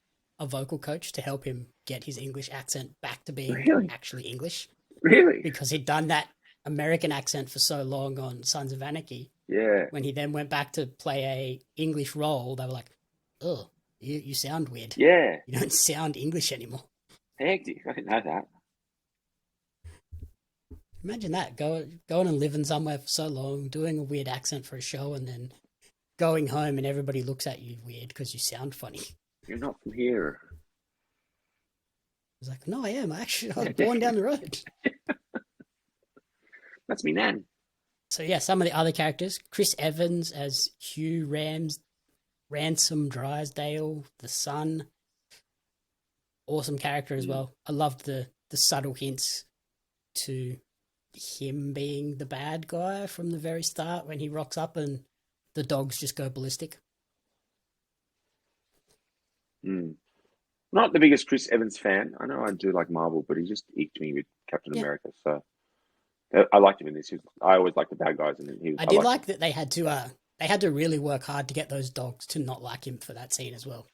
vocal coach to help him get his English accent back to being actually English? Really? Because he'd done that American accent for so long on Sons of Anarchy. Yeah. When he then went back to play a English role, they were like, "Oh, you sound weird. Yeah. You don't sound English anymore." Hectic. I didn't know that. Imagine that, going and living somewhere for so long, doing a weird accent for a show, and then going home and everybody looks at you weird because you sound funny. You're not from here. I was like, no, I am. I was born down the road. That's me, Nan. So yeah, some of the other characters: Chris Evans as Hugh Ransom Drysdale, the son. Awesome character as well. I loved the subtle hints to him being the bad guy from the very start when he rocks up and the dogs just go ballistic. Not the biggest Chris Evans fan. I know I do like Marvel, but he just eked me with Captain America. So I liked him in this. I always like the bad guys, and I did like that they had to really work hard to get those dogs to not like him for that scene as well,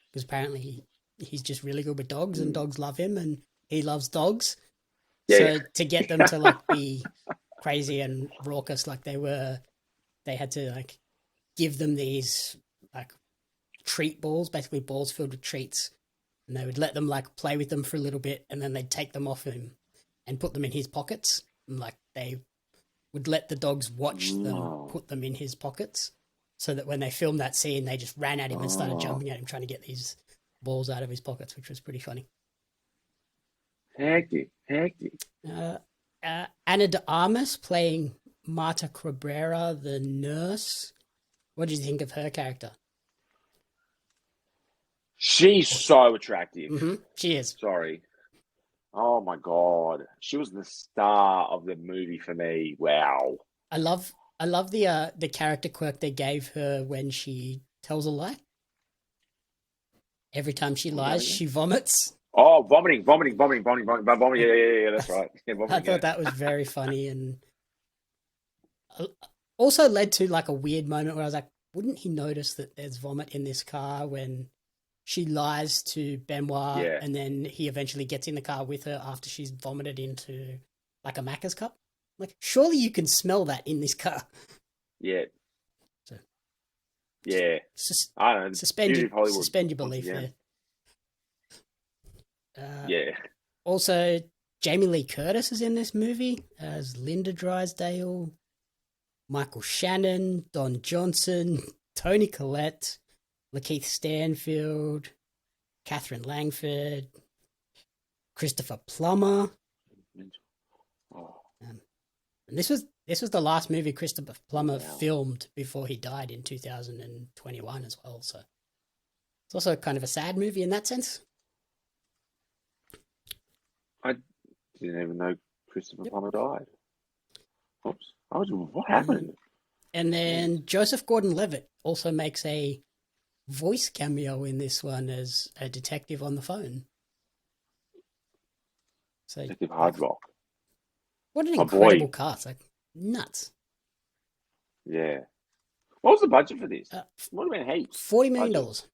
because apparently he's just really good with dogs, and dogs love him, and he loves dogs. So to get them to like be crazy and raucous like they were, they had to like give them these like treat balls, basically balls filled with treats, and they would let them like play with them for a little bit, and then they'd take them off him and put them in his pockets, and like they would let the dogs watch them put them in his pockets, so that when they filmed that scene, they just ran at him and started jumping at him trying to get these balls out of his pockets, which was pretty funny. Hectic. Anna de Armas playing Marta Cabrera, the nurse. What did you think of her character? She's so attractive. Mm-hmm. She is. Sorry. Oh my God. She was the star of the movie for me. Wow. I love the character quirk they gave her when she tells a lie. Every time she lies, she vomits. Oh, vomiting. Yeah, that's right. Yeah, I thought that was very funny, and also led to like a weird moment where I was like, wouldn't he notice that there's vomit in this car when she lies to Benoit, Yeah. and then he eventually gets in the car with her after she's vomited into like a Macca's cup. Like, surely you can smell that in this car. Yeah. So, Yeah. sus- I don't know. suspend Beauty your of Hollywood. suspend your once belief again. there. Yeah. Also, Jamie Lee Curtis is in this movie as Linda Drysdale, Michael Shannon, Don Johnson, Tony Collette, Lakeith Stanfield, Catherine Langford, Christopher Plummer. Oh, And this was the last movie Christopher Plummer wow. filmed before he died in 2021 as well. So it's also kind of a sad movie in that sense. I didn't even know Christopher Yep. Plummer died. Oops. What happened? And then Joseph Gordon-Levitt also makes a voice cameo in this one as a detective on the phone. So Detective Hard Rock. what an My incredible boy. cast! Like, nuts. Yeah. What was the budget for this? What have been heaps? $40 million. Budget.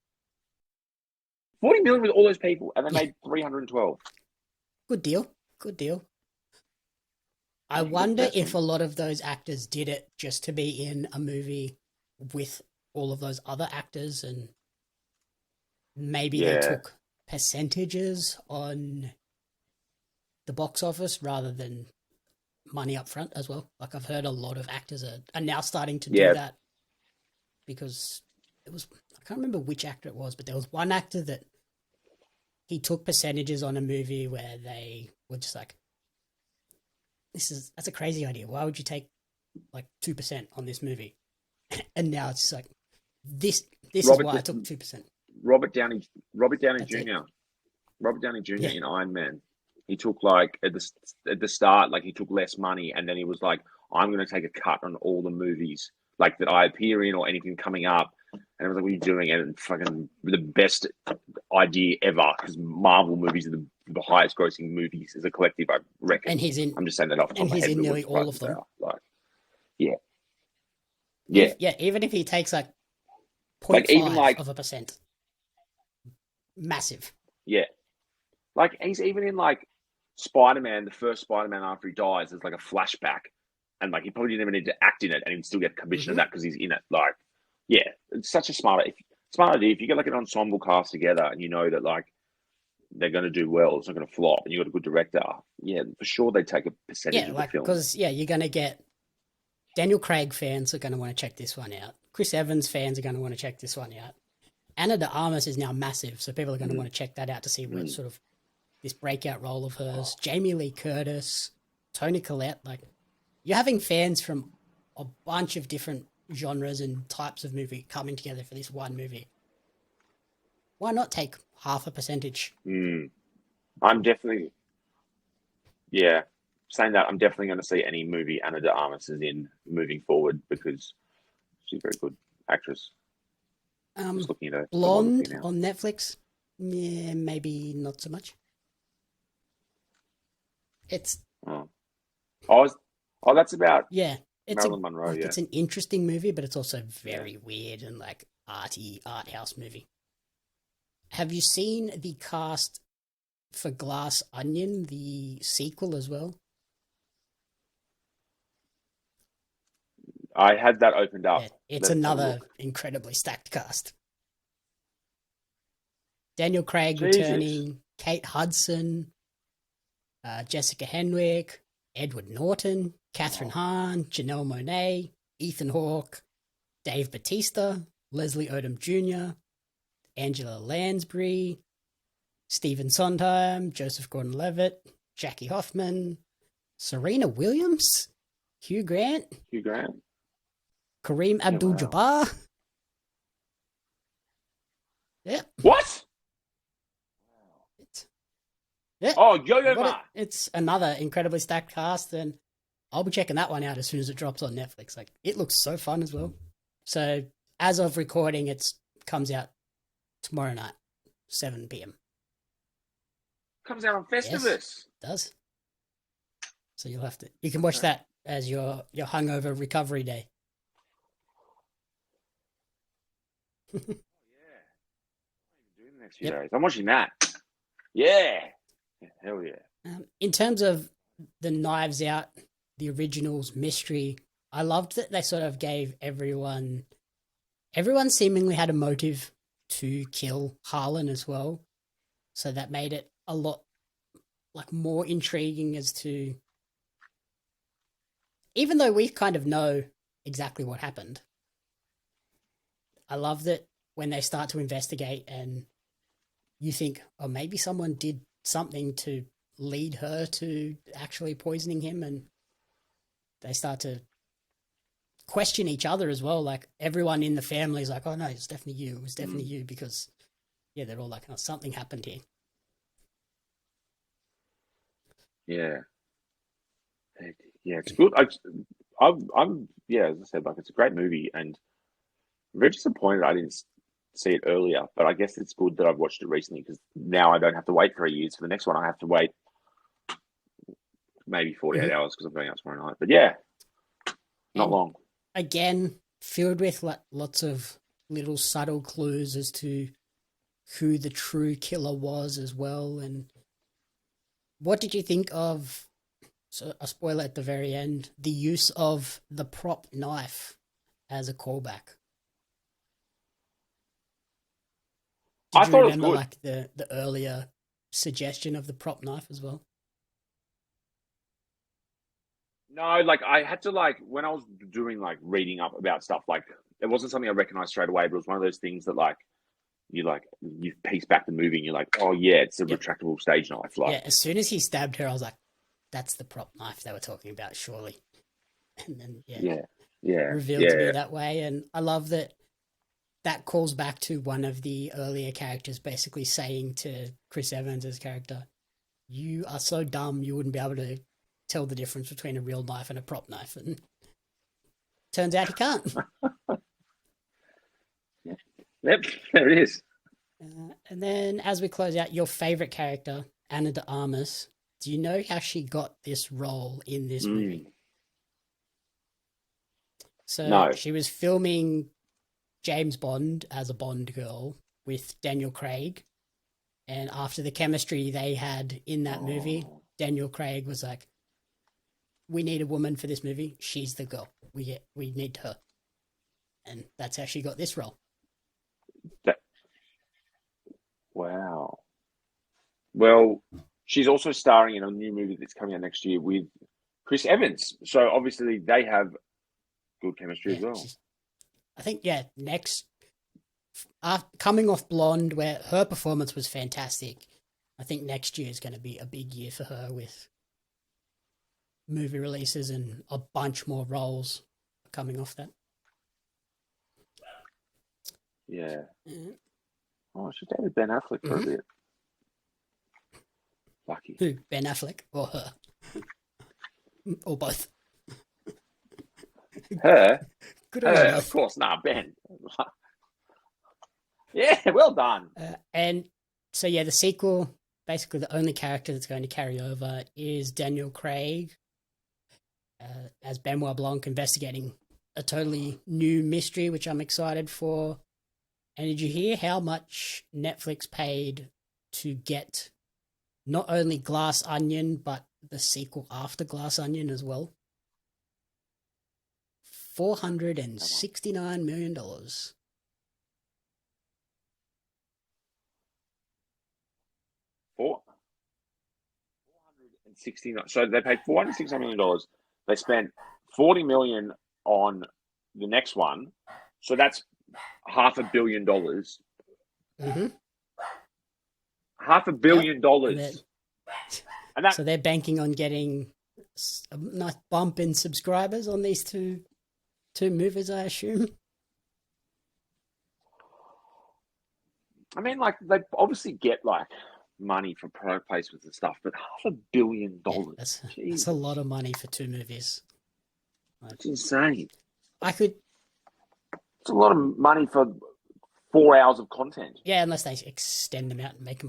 40 million with all those people, and they Yeah. made 312. Good deal. Good deal. I Good wonder if investment. a lot of those actors did it just to be in a movie with all of those other actors, and maybe they Yeah. took percentages on the box office rather than money up front as well. Like, I've heard a lot of actors are now starting to do Yeah. that, because I can't remember which actor it was, but there was one actor that he took percentages on a movie where they were just like, that's a crazy idea. Why would you take like 2% on this movie? And now it's just like, this is why I took 2%. Robert Downey That's Jr. it. Robert Downey Jr. Yeah. in Iron Man. He took like at the start, like he took less money, and then he was like, "I'm going to take a cut on all the movies like that I appear in or anything coming up." And I was like, "What are you doing?" And fucking the best idea ever, because Marvel movies are the highest grossing movies as a collective, I reckon. And he's in, I'm just saying that off the top and of my he's head. in but nearly what all prices of them. are. Like, yeah. Even if he takes like 0.5 Like even like of a percent, massive. yeah, like he's even in like Spider-Man, the first Spider-Man after he dies, there's like a flashback, and like he probably didn't even need to act in it, and he'd still get commission of that because he's in it. Like, yeah, it's such a smart idea. If you get like an ensemble cast together, and you know that like they're going to do well, it's not going to flop, and you got a good director, yeah, for sure they take a percentage Yeah, of like, the film. because you're going to get Daniel Craig fans are going to want to check this one out. Chris Evans fans are going to want to check this one out. Anna de Armas is now massive, so people are going to want to check that out to see what sort of this breakout role of hers. Jamie Lee Curtis, Tony Collette, like, you're having fans from a bunch of different genres and types of movie coming together for this one movie. Why not take half a percentage? I'm definitely, saying that, I'm definitely going to see any movie Anna de Armas is in moving forward because she's a very good actress. Just looking at her Blonde filmography now. on Netflix, yeah, maybe not so much. It's that's about it's Marilyn Monroe. it's an interesting movie, but it's also very weird and like art house movie. Have you seen the cast for Glass Onion, the sequel as well? I had that opened up. Yeah, it's another incredibly stacked cast. Daniel Craig returning, Kate Hudson, Jessica Henwick, Edward Norton, Catherine Hahn, Janelle Monáe, Ethan Hawke, Dave Bautista, Leslie Odom Jr., Angela Lansbury, Stephen Sondheim, Joseph Gordon-Levitt, Jackie Hoffman, Serena Williams, Hugh Grant, Kareem Abdul-Jabbar. Yeah. What? Yeah. Oh, Yo-Yo Ma. It's another incredibly stacked cast, and I'll be checking that one out as soon as it drops on Netflix. Like, it looks so fun as well. So, as of recording, it comes out tomorrow night, 7 p.m. Comes out on Festivus. Yes, it does. So you can watch that as your hungover recovery day. Yeah. What are you doing next few Yep. days. I'm watching that. Yeah. Hell yeah. In terms of the Knives Out, the originals mystery, I loved that they sort of gave everyone seemingly had a motive to kill Harlan as well. So that made it a lot like more intriguing as to, even though we kind of know exactly what happened. I love that when they start to investigate and you think, oh, maybe someone did something to lead her to actually poisoning him, and they start to question each other as well. Like everyone in the family is like, oh no, it's definitely you. It was definitely you, because yeah, they're all like, oh, something happened here. Yeah. Yeah, it's good. I'm yeah, as I said, like it's a great movie, and I'm very disappointed I didn't see it earlier. But I guess it's good that I've watched it recently because now I don't have to wait 3 years for the next one. I have to wait maybe 48 hours because I'm going out tomorrow night. But yeah, not And long. again, filled with lots of little subtle clues as to who the true killer was as well. And what did you think of, so a spoiler at the very end, the use of the prop knife as a callback? I Did you thought it was remember good. like the earlier suggestion of the prop knife as well? No, like I had to like when I was doing like reading up about stuff, like it wasn't something I recognized straight away, but it was one of those things that you piece back the movie and you're like, oh yeah, it's a Yep. retractable stage knife. Like Yeah, as soon as he stabbed her, I was like, that's the prop knife they were talking about, surely. And then, yeah, revealed to be yeah. that way. And I love that that calls back to one of the earlier characters basically saying to Chris Evans' character, you are so dumb you wouldn't be able to tell the difference between a real knife and a prop knife. And turns out he can't. Yep, there it is. And then as we close out, your favorite character, Anna de Armas, do you know how she got this role in this movie? So No. she was filming James Bond as a Bond girl with Daniel Craig. And after the chemistry they had in that movie, Daniel Craig was like, we need a woman for this movie. She's the girl. We need her. And that's how she got this role. Wow. Well, she's also starring in a new movie that's coming out next year with Chris Evans. So obviously they have good chemistry as well. I think, next, coming off Blonde, where her performance was fantastic, I think next year is going to be a big year for her with movie releases and a bunch more roles coming off that. Yeah. Oh, she dated Ben Affleck for a bit. Lucky. Who? Ben Affleck or her? Or both? Her? Good on both. Of course. Nah, Ben. Yeah, well done. And so, yeah, the sequel, basically the only character that's going to carry over is Daniel Craig as Benoit Blanc investigating a totally new mystery, which I'm excited for. And did you hear how much Netflix paid to get not only Glass Onion, but the sequel after Glass Onion as well? $469 million. $469. So they paid $469 million. They spent $40 million on the next one. So that's $500 million. Mm-hmm. $500 million. So they're banking on getting a nice bump in subscribers on these two movies, I assume. I mean, like they obviously get like money for product placements and stuff, but $500 million. Yeah, that's a lot of money for two movies. It's insane. It's a lot of money for 4 hours of content. Yeah, unless they extend them out and make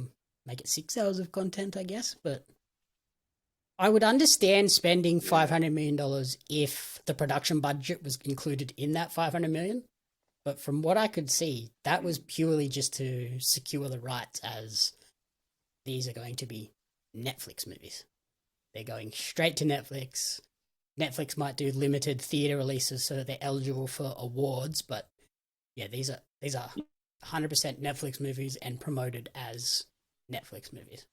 it 6 hours of content, I guess. But I would understand spending $500 million if the production budget was included in that $500 million. But from what I could see, that was purely just to secure the rights, as these are going to be Netflix movies. They're going straight to Netflix. Netflix might do limited theater releases so that they're eligible for awards, but yeah, these are 100% Netflix movies and promoted as Netflix movies.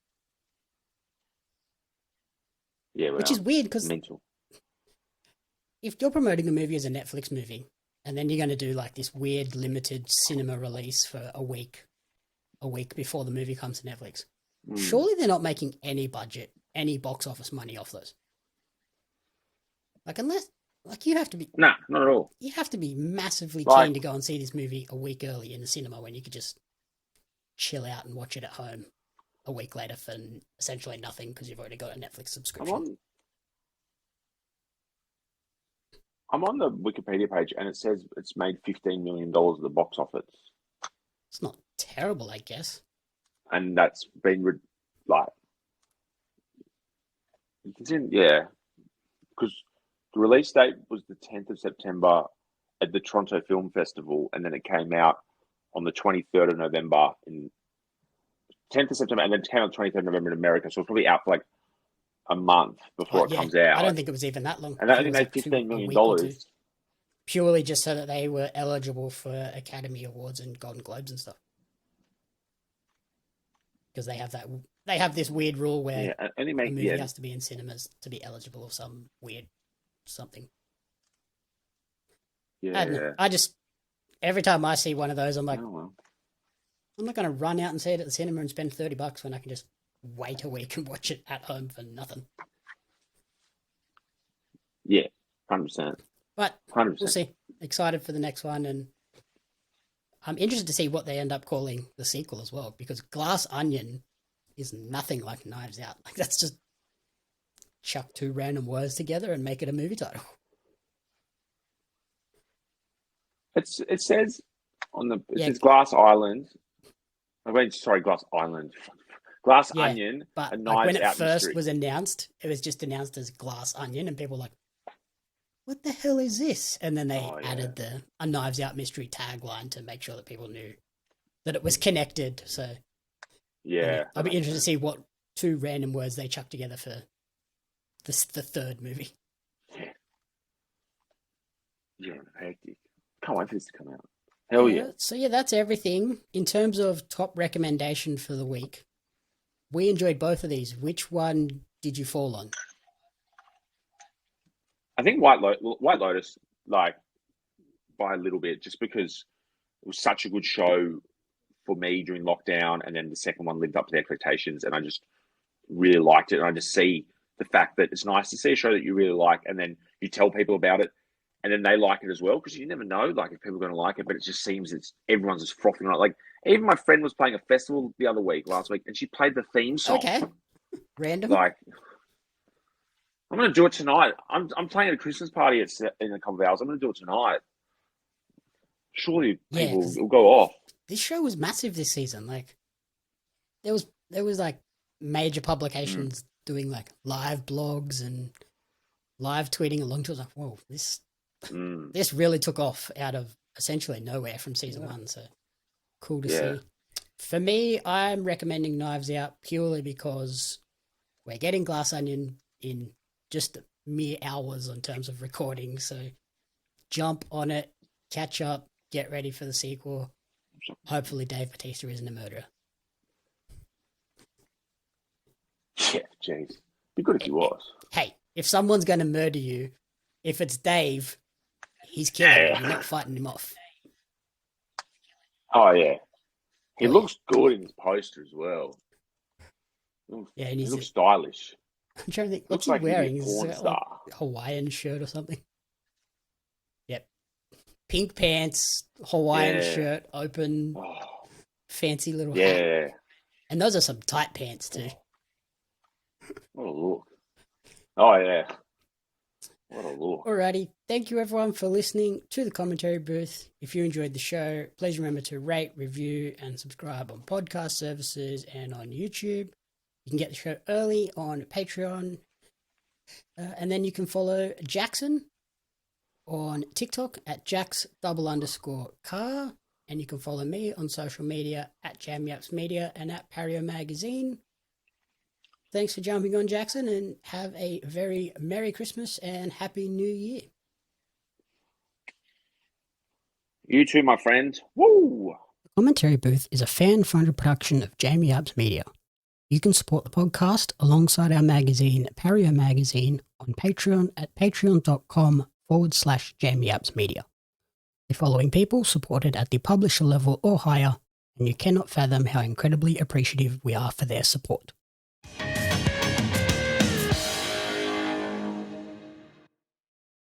Yeah, Which is weird because mental. if you're promoting a movie as a Netflix movie and then you're going to do like this weird limited cinema release for a week before the movie comes to Netflix, surely they're not making any box office money off those. Like, unless, like, you have to be... Nah, not at all. You have to be massively Like- keen to go and see this movie a week early in the cinema when you could just chill out and watch it at home a week later for essentially nothing because you've already got a Netflix subscription. I'm on the Wikipedia page and it says it's made $15 million at the box office. It's not terrible, I guess. And that's been, like... Yeah. Because the release date was the 10th of September at the Toronto Film Festival, and then it came out on the 23rd of November 10th of September, and then it came out 23rd of November in America. So it's probably out for like a month before it comes out. I don't think it was even that long. And that only made $15 million. Purely just so that they were eligible for Academy Awards and Golden Globes and stuff. Because they have this weird rule where a movie has to be in cinemas to be eligible or some weird something. Yeah. I don't know. I just, every time I see one of those, I'm like, oh, well. I'm not going to run out and see it at the cinema and spend $30 when I can just wait a week and watch it at home for nothing. Yeah, 100%. But 100%. We'll see. Excited for the next one, and I'm interested to see what they end up calling the sequel as well, because Glass Onion is nothing like Knives Out. Like, that's just chuck two random words together and make it a movie title. It says on the Glass Island. Glass Island. Glass Onion, but a like Knives when it Out first mystery. was announced, it was just announced as Glass Onion, and people were like, what the hell is this? And then they added a Knives Out mystery tagline to make sure that people knew that it was connected. So yeah, I'll be interested to see what two random words they chuck together for the third movie. Yeah, hectic. Can't wait for this to come out. Hell yeah. So yeah, that's everything. In terms of top recommendation for the week, we enjoyed both of these. Which one did you fall on? I think White Lotus, like, by a little bit, just because it was such a good show for me during lockdown, and then the second one lived up to the expectations, and I just really liked it. And I just see the fact that it's nice to see a show that you really like, and then you tell people about it, and then they like it as well, because you never know, like, if people are going to like it, but it just seems everyone's just frothing on it. Like, even my friend was playing a festival last week, and she played the theme song. Okay. Random. Like, I'm going to do it tonight. I'm playing at a Christmas party in a couple of hours. I'm going to do it tonight. Surely people will go off. This show was massive this season. Like, there was like major publications doing like live blogs and live tweeting along to it. Like, whoa, this really took off out of essentially nowhere from season one. So cool to see. For me, I'm recommending Knives Out purely because we're getting Glass Onion in just mere hours in terms of recording. So jump on it, catch up, get ready for the sequel. Hopefully Dave Bautista isn't a murderer. Yeah, jeez. Be good if he was. Hey, if someone's going to murder you, if it's Dave, he's killing you. You're not fighting him off. Oh, yeah. He looks good in his poster as well. And he looks stylish. I'm trying to think. What's he wearing? Is it like a Hawaiian shirt or something? Yep. Pink pants, Hawaiian shirt, open, fancy little hat. And those are some tight pants too. What a look. Oh, yeah. What a look. Alrighty. Thank you everyone for listening to the commentary booth. If you enjoyed the show, please remember to rate, review, and subscribe on podcast services and on YouTube. You can get the show early on Patreon. And then you can follow Jaxon on TikTok at Jax__car. And you can follow me on social media at JamYaps Media and at Pario Magazine. Thanks for jumping on, Jaxon, and have a very Merry Christmas and Happy New Year. You too, my friend. Woo! The Commentary Booth is a fan-funded production of JamYaps Media. You can support the podcast alongside our magazine, Pario Magazine, on Patreon at patreon.com/JamYaps Media. The following people supported at the publisher level or higher, and you cannot fathom how incredibly appreciative we are for their support.